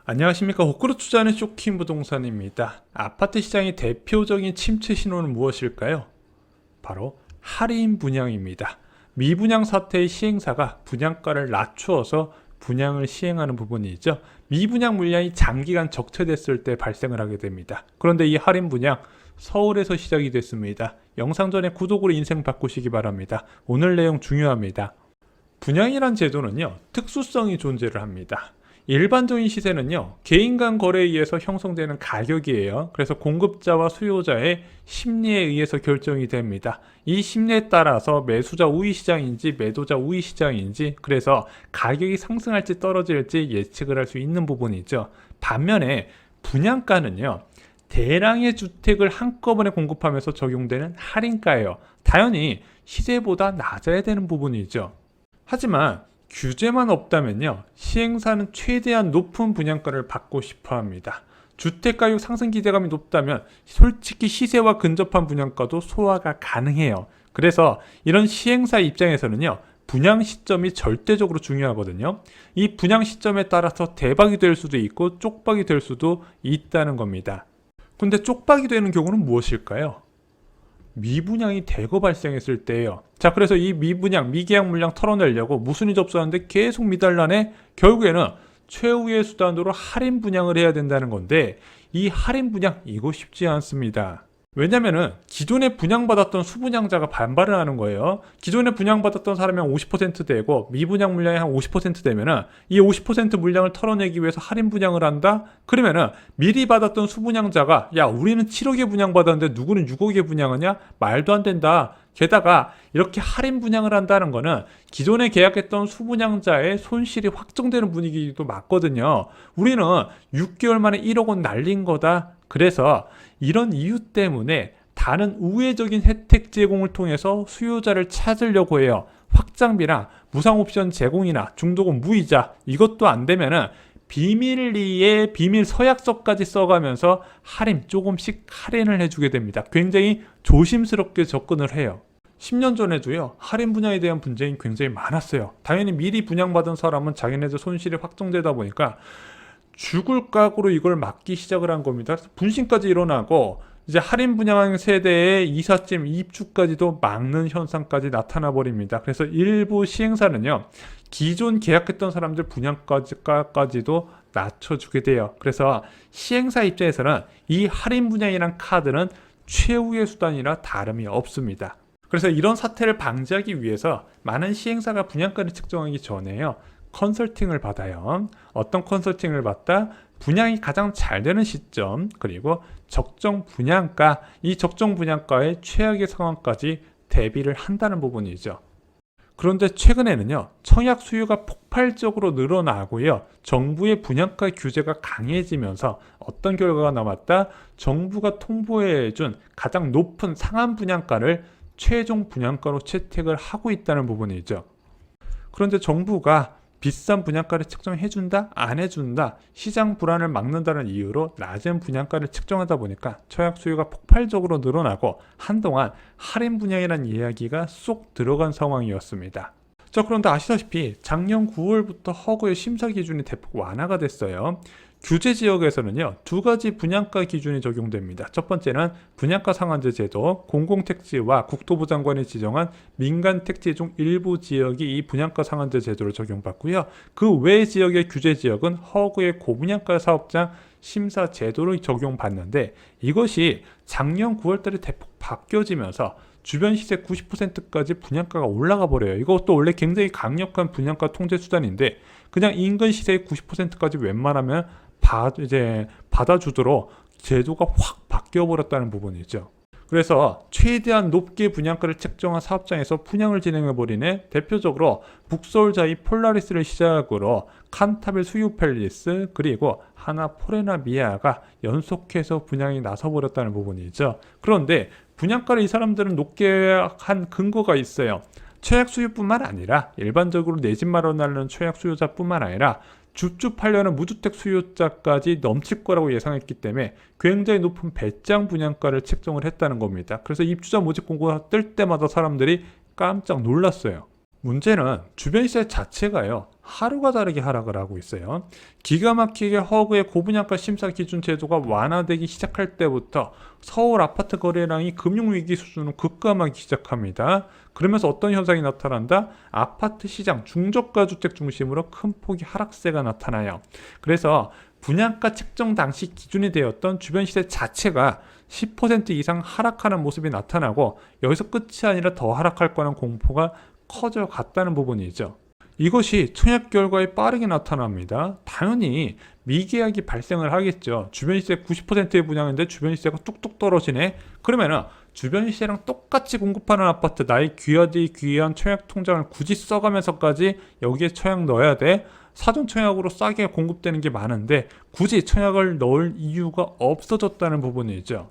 안녕하십니까. 호크로 투자하는 쇼킹 부동산입니다. 아파트 시장의 대표적인 침체 신호는 무엇일까요? 바로 할인 분양입니다. 미분양 사태의 시행사가 분양가를 낮추어서 분양을 시행하는 부분이죠. 미분양 물량이 장기간 적체됐을 때 발생을 하게 됩니다. 그런데 이 할인 분양 서울에서 시작이 됐습니다. 영상 전에 구독으로 인생 바꾸시기 바랍니다. 오늘 내용 중요합니다. 분양이란 제도는요, 특수성이 존재를 합니다. 일반적인 시세는요, 개인 간 거래에 의해서 형성되는 가격이에요. 그래서 공급자와 수요자의 심리에 의해서 결정이 됩니다. 이 심리에 따라서 매수자 우위 시장인지 매도자 우위 시장인지, 그래서 가격이 상승할지 떨어질지 예측을 할 수 있는 부분이죠. 반면에 분양가는요, 대량의 주택을 한꺼번에 공급하면서 적용되는 할인가예요. 당연히 시세보다 낮아야 되는 부분이죠. 하지만 규제만 없다면요, 시행사는 최대한 높은 분양가를 받고 싶어 합니다. 주택가격 상승 기대감이 높다면 솔직히 시세와 근접한 분양가도 소화가 가능해요. 그래서 이런 시행사 입장에서는요, 분양 시점이 절대적으로 중요하거든요. 이 분양 시점에 따라서 대박이 될 수도 있고 쪽박이 될 수도 있다는 겁니다. 근데 쪽박이 되는 경우는 무엇일까요? 미분양이 대거 발생했을 때예요. 자, 그래서 이 미분양, 미계약 물량 털어내려고 무순위 접수하는데 계속 미달라네. 결국에는 최후의 수단으로 할인 분양을 해야 된다는 건데, 이 할인 분양 이거 쉽지 않습니다. 왜냐면은 기존에 분양받았던 수분양자가 반발을 하는 거예요. 기존에 분양받았던 사람이 한 50% 되고 미분양 물량이 한 50% 되면은 이 50% 물량을 털어내기 위해서 할인 분양을 한다? 그러면은 미리 받았던 수분양자가 야, 우리는 7억에 분양받았는데 누구는 6억에 분양하냐? 말도 안 된다. 게다가 이렇게 할인 분양을 한다는 거는 기존에 계약했던 수분양자의 손실이 확정되는 분위기도 맞거든요. 우리는 6개월 만에 1억 원 날린 거다. 그래서 이런 이유 때문에 다른 우회적인 혜택 제공을 통해서 수요자를 찾으려고 해요. 확장비나 무상 옵션 제공이나 중도금 무이자, 이것도 안 되면은 비밀리에 비밀 서약서까지 써가면서 할인, 조금씩 할인을 해주게 됩니다. 굉장히 조심스럽게 접근을 해요. 10년 전에도요, 할인 분양에 대한 분쟁이 굉장히 많았어요. 당연히 미리 분양받은 사람은 자기네들 손실이 확정되다 보니까 죽을 각오로 이걸 막기 시작을 한 겁니다. 분신까지 일어나고 이제 할인 분양 세대의 이삿짐 입주까지도 막는 현상까지 나타나 버립니다. 그래서 일부 시행사는요, 기존 계약했던 사람들 분양가까지도 낮춰주게 돼요. 그래서 시행사 입장에서는 이 할인 분양이란 카드는 최후의 수단이라 다름이 없습니다. 그래서 이런 사태를 방지하기 위해서 많은 시행사가 분양가를 측정하기 전에요, 컨설팅을 받아요. 어떤 컨설팅을 받다? 분양이 가장 잘 되는 시점, 그리고 적정 분양가, 이 적정 분양가의 최악의 상황까지 대비를 한다는 부분이죠. 그런데 최근에는요, 청약 수요가 폭발적으로 늘어나고요, 정부의 분양가 규제가 강해지면서 어떤 결과가 남았다? 정부가 통보해준 가장 높은 상한 분양가를 최종 분양가로 채택을 하고 있다는 부분이죠. 그런데 정부가 비싼 분양가를 측정해준다? 안 해준다? 시장 불안을 막는다는 이유로 낮은 분양가를 측정하다 보니까 청약 수요가 폭발적으로 늘어나고 한동안 할인 분양이라는 이야기가 쏙 들어간 상황이었습니다. 자, 그런데 아시다시피 작년 9월부터 허그의 심사 기준이 대폭 완화가 됐어요. 규제 지역에서는요, 두 가지 분양가 기준이 적용됩니다. 첫 번째는 분양가 상한제 제도, 공공택지와 국토부 장관이 지정한 민간택지 중 일부 지역이 이 분양가 상한제 제도를 적용받고요. 그 외 지역의 규제 지역은 허그의 고분양가 사업장 심사 제도를 적용받는데, 이것이 작년 9월달에 대폭 바뀌어지면서 주변 시세 90%까지 분양가가 올라가 버려요. 이것도 원래 굉장히 강력한 분양가 통제 수단인데 그냥 인근 시세의 90%까지 웬만하면 받아주도록 제도가 확 바뀌어버렸다는 부분이죠. 그래서 최대한 높게 분양가를 책정한 사업장에서 분양을 진행해버리네. 대표적으로 북서울자이 폴라리스를 시작으로 칸타빌 수유팰리스, 그리고 하나 포레나미아가 연속해서 분양이 나서버렸다는 부분이죠. 그런데 분양가를 이 사람들은 높게 한 근거가 있어요. 최악 수요뿐만 아니라 일반적으로 내 집 마련하려는 최악 수요자뿐만 아니라 줍줍하려는 무주택 수요자까지 넘칠 거라고 예상했기 때문에 굉장히 높은 배짱 분양가를 책정을 했다는 겁니다. 그래서 입주자 모집 공고가 뜰 때마다 사람들이 깜짝 놀랐어요. 문제는 주변 시세 자체가요, 하루가 다르게 하락을 하고 있어요. 기가 막히게 허그의 고분양가 심사 기준 제도가 완화되기 시작할 때부터 서울 아파트 거래량이 금융위기 수준으로 급감하기 시작합니다. 그러면서 어떤 현상이 나타난다? 아파트 시장, 중저가 주택 중심으로 큰 폭의 하락세가 나타나요. 그래서 분양가 책정 당시 기준이 되었던 주변 시세 자체가 10% 이상 하락하는 모습이 나타나고, 여기서 끝이 아니라 더 하락할 거라는 공포가 커져갔다는 부분이죠. 이것이 청약 결과에 빠르게 나타납니다. 당연히 미계약이 발생을 하겠죠. 주변 시세 90%의 분양인데 주변 시세가 뚝뚝 떨어지네. 그러면은 주변 시세랑 똑같이 공급하는 아파트, 나의 귀하디 귀한 청약 통장을 굳이 써가면서까지 여기에 청약 넣어야 돼? 사전 청약으로 싸게 공급되는 게 많은데 굳이 청약을 넣을 이유가 없어졌다는 부분이죠.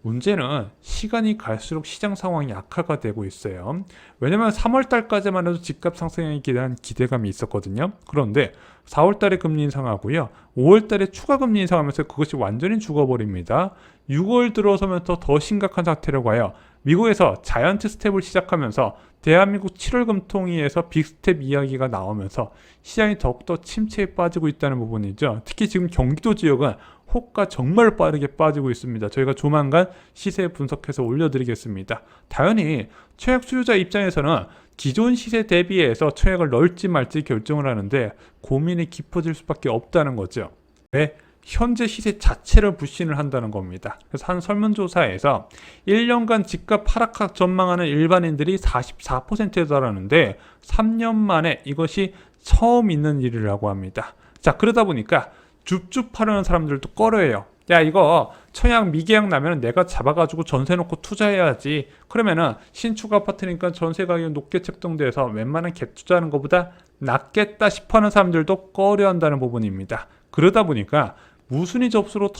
문제는 시간이 갈수록 시장 상황이 악화가 되고 있어요. 왜냐면 3월달까지만 해도 집값 상승에 대한 기대감이 있었거든요. 그런데 4월달에 금리 인상하고요, 5월달에 추가 금리 인상하면서 그것이 완전히 죽어버립니다. 6월 들어서면서 더 심각한 사태로 가요. 미국에서 자이언트 스텝을 시작하면서 대한민국 7월 금통위에서 빅스텝 이야기가 나오면서 시장이 더욱더 침체에 빠지고 있다는 부분이죠. 특히 지금 경기도 지역은 호가 정말 빠르게 빠지고 있습니다. 저희가 조만간 시세 분석해서 올려드리겠습니다. 당연히 청약 수요자 입장에서는 기존 시세 대비해서 청약을 넣을지 말지 결정을 하는데 고민이 깊어질 수밖에 없다는 거죠. 왜? 현재 시세 자체를 불신을 한다는 겁니다. 그래서 한 설문조사에서 1년간 집값 하락 전망하는 일반인들이 44%에 달하는데 3년 만에 이것이 처음 있는 일이라고 합니다. 자, 그러다 보니까 줍줍 하려는 사람들도 꺼려해요. 야, 이거 청약 미계약 나면 내가 잡아가지고 전세 놓고 투자해야지. 그러면은 신축 아파트니까 전세 가격이 높게 책정돼서 웬만한 갭 투자하는 것보다 낫겠다 싶어하는 사람들도 꺼려한다는 부분입니다. 그러다 보니까 무순위 접수로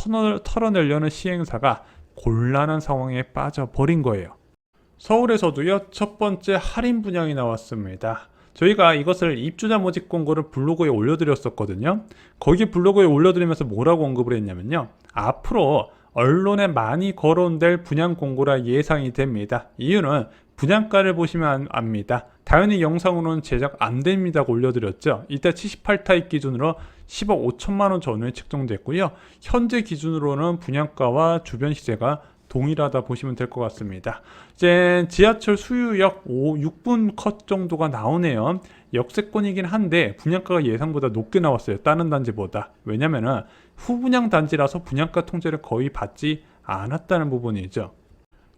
털어내려는 시행사가 곤란한 상황에 빠져버린 거예요. 서울에서도요, 첫 번째 할인 분양이 나왔습니다. 저희가 이것을 입주자 모집 공고를 블로그에 올려드렸었거든요. 거기 블로그에 올려드리면서 뭐라고 언급을 했냐면요, 앞으로 언론에 많이 거론될 분양 공고라 예상이 됩니다. 이유는 분양가를 보시면 압니다. 당연히 영상으로는 제작 안 됩니다고 올려드렸죠. 이때 78타입 기준으로 10억 5천만 원 전후에 책정됐고요. 현재 기준으로는 분양가와 주변 시세가 동일하다 보시면 될 것 같습니다. 이제 지하철 수유역 6분 컷 정도가 나오네요. 역세권이긴 한데 분양가가 예상보다 높게 나왔어요. 다른 단지보다. 왜냐면은 후분양 단지라서 분양가 통제를 거의 받지 않았다는 부분이죠.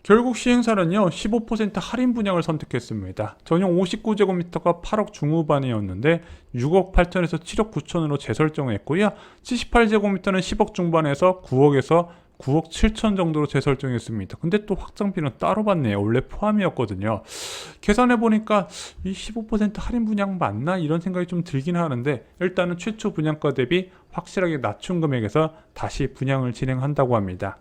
결국 시행사는요, 15% 할인 분양을 선택했습니다. 전용 59제곱미터가 8억 중후반이었는데 6억 8천에서 7억 9천으로 재설정했고요. 78제곱미터는 10억 중반에서 9억 7천 정도로 재설정했습니다. 근데 또 확장비는 따로 받네요. 원래 포함이었거든요. 계산해보니까 이 15% 할인 분양 맞나? 이런 생각이 좀 들긴 하는데, 일단은 최초 분양가 대비 확실하게 낮춘 금액에서 다시 분양을 진행한다고 합니다.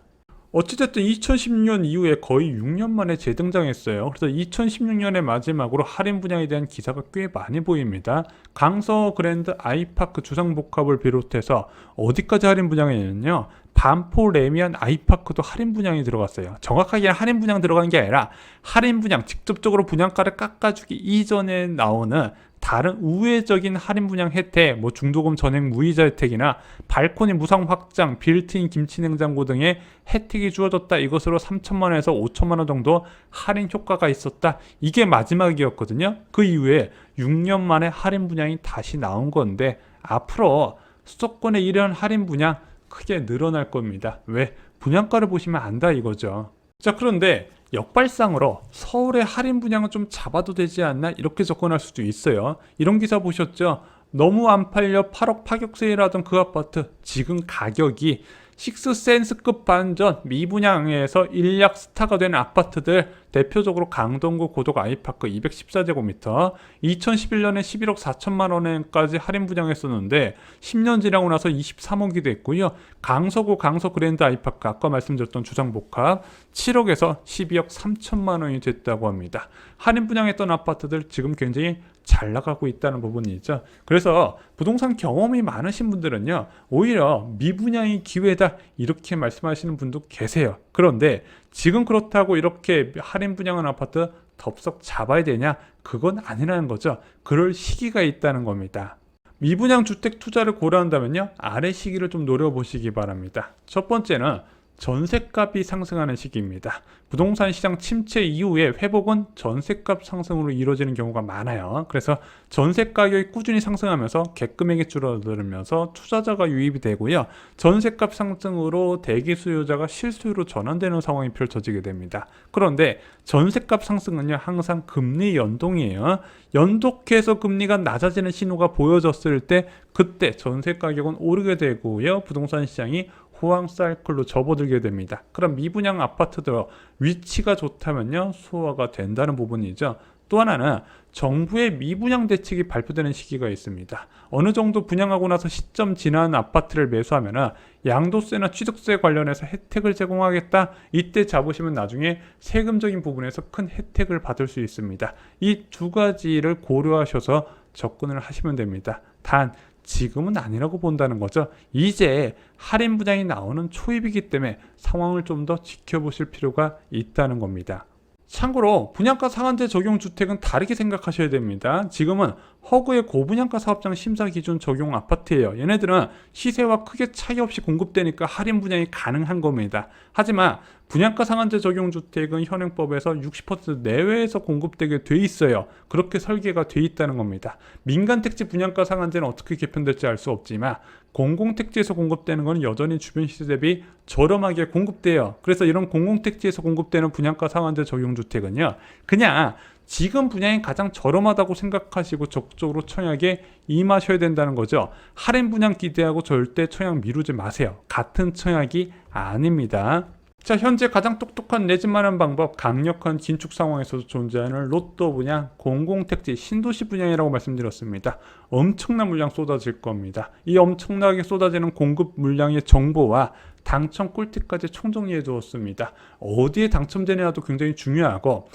어찌됐든 2016년 이후에 거의 6년 만에 재등장했어요. 그래서 2016년의 마지막으로 할인 분양에 대한 기사가 꽤 많이 보입니다. 강서 그랜드 아이파크 주상복합을 비롯해서 어디까지 할인 분양했냐면요, 반포 레미안 아이파크도 할인 분양이 들어갔어요. 정확하게 할인 분양 들어간 게 아니라 할인 분양, 직접적으로 분양가를 깎아주기 이전에 나오는 다른 우회적인 할인 분양 혜택, 뭐 중도금 전액 무이자 혜택이나 발코니 무상 확장, 빌트인 김치냉장고 등의 혜택이 주어졌다. 이것으로 3천만 원에서 5천만 원 정도 할인 효과가 있었다. 이게 마지막이었거든요. 그 이후에 6년 만에 할인 분양이 다시 나온 건데, 앞으로 수도권의 이런 할인 분양 크게 늘어날 겁니다. 왜? 분양가를 보시면 안다 이거죠. 자, 그런데 역발상으로 서울의 할인 분양은 좀 잡아도 되지 않나, 이렇게 접근할 수도 있어요. 이런 기사 보셨죠? 너무 안 팔려 8억 파격 세일하던 그 아파트, 지금 가격이 식스센스급 반전 미분양에서 일약 스타가 된 아파트들, 대표적으로 강동구 고덕 아이파크 214제곱미터 2011년에 11억 4천만 원까지 할인 분양했었는데 10년 지나고 나서 23억이 됐고요. 강서구 강서 그랜드 아이파크, 아까 말씀드렸던 주상복합 7억에서 12억 3천만 원이 됐다고 합니다. 할인 분양했던 아파트들 지금 굉장히 잘 나가고 있다는 부분이죠. 그래서 부동산 경험이 많으신 분들은요, 오히려 미분양이 기회다 이렇게 말씀하시는 분도 계세요. 그런데 지금 그렇다고 이렇게 할인 분양한 아파트 덥석 잡아야 되냐? 그건 아니라는 거죠. 그럴 시기가 있다는 겁니다. 미분양 주택 투자를 고려한다면요, 아래 시기를 좀 노려보시기 바랍니다. 첫 번째는 전셋값이 상승하는 시기입니다. 부동산 시장 침체 이후에 회복은 전셋값 상승으로 이루어지는 경우가 많아요. 그래서 전세 가격이 꾸준히 상승하면서 객금액이 줄어들면서 투자자가 유입이 되고요. 전셋값 상승으로 대기 수요자가 실수요로 전환되는 상황이 펼쳐지게 됩니다. 그런데 전셋값 상승은요, 항상 금리 연동이에요. 연속해서 금리가 낮아지는 신호가 보여졌을 때 그때 전세 가격은 오르게 되고요. 부동산 시장이 호황 사이클로 접어들게 됩니다. 그럼 미분양 아파트들 위치가 좋다면요, 수요가 된다는 부분이죠. 또 하나는 정부의 미분양 대책이 발표되는 시기가 있습니다. 어느 정도 분양하고 나서 시점 지난 아파트를 매수하면 양도세나 취득세 관련해서 혜택을 제공하겠다. 이때 잡으시면 나중에 세금적인 부분에서 큰 혜택을 받을 수 있습니다. 이 두 가지를 고려하셔서 접근을 하시면 됩니다. 단 지금은 아니라고 본다는 거죠. 이제 할인 분양이 나오는 초입이기 때문에 상황을 좀 더 지켜보실 필요가 있다는 겁니다. 참고로 분양가 상한제 적용 주택은 다르게 생각하셔야 됩니다. 지금은 허그의 고분양가 사업장 심사 기준 적용 아파트예요. 얘네들은 시세와 크게 차이 없이 공급되니까 할인 분양이 가능한 겁니다. 하지만 분양가 상한제 적용 주택은 현행법에서 60% 내외에서 공급되게 돼 있어요. 그렇게 설계가 돼 있다는 겁니다. 민간 택지 분양가 상한제는 어떻게 개편될지 알 수 없지만 공공택지에서 공급되는 것은 여전히 주변 시세 대비 저렴하게 공급돼요. 그래서 이런 공공택지에서 공급되는 분양가 상한제 적용 주택은요, 그냥 지금 분양이 가장 저렴하다고 생각하시고 적극적으로 청약에 임하셔야 된다는 거죠. 할인 분양 기대하고 절대 청약 미루지 마세요. 같은 청약이 아닙니다. 자, 현재 가장 똑똑한 내 집 마련 방법, 강력한 긴축 상황에서도 존재하는 로또 분양, 공공택지, 신도시 분양이라고 말씀드렸습니다. 엄청난 물량 쏟아질 겁니다. 이 엄청나게 쏟아지는 공급 물량의 정보와 당첨 꿀팁까지 총정리해 두었습니다. 어디에 당첨되느냐도 굉장히 중요하고,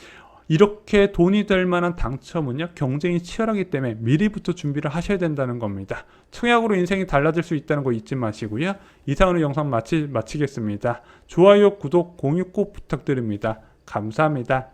이렇게 돈이 될 만한 당첨은요, 경쟁이 치열하기 때문에 미리부터 준비를 하셔야 된다는 겁니다. 청약으로 인생이 달라질 수 있다는 거 잊지 마시고요. 이상으로 영상 마치겠습니다. 좋아요, 구독, 공유 꼭 부탁드립니다. 감사합니다.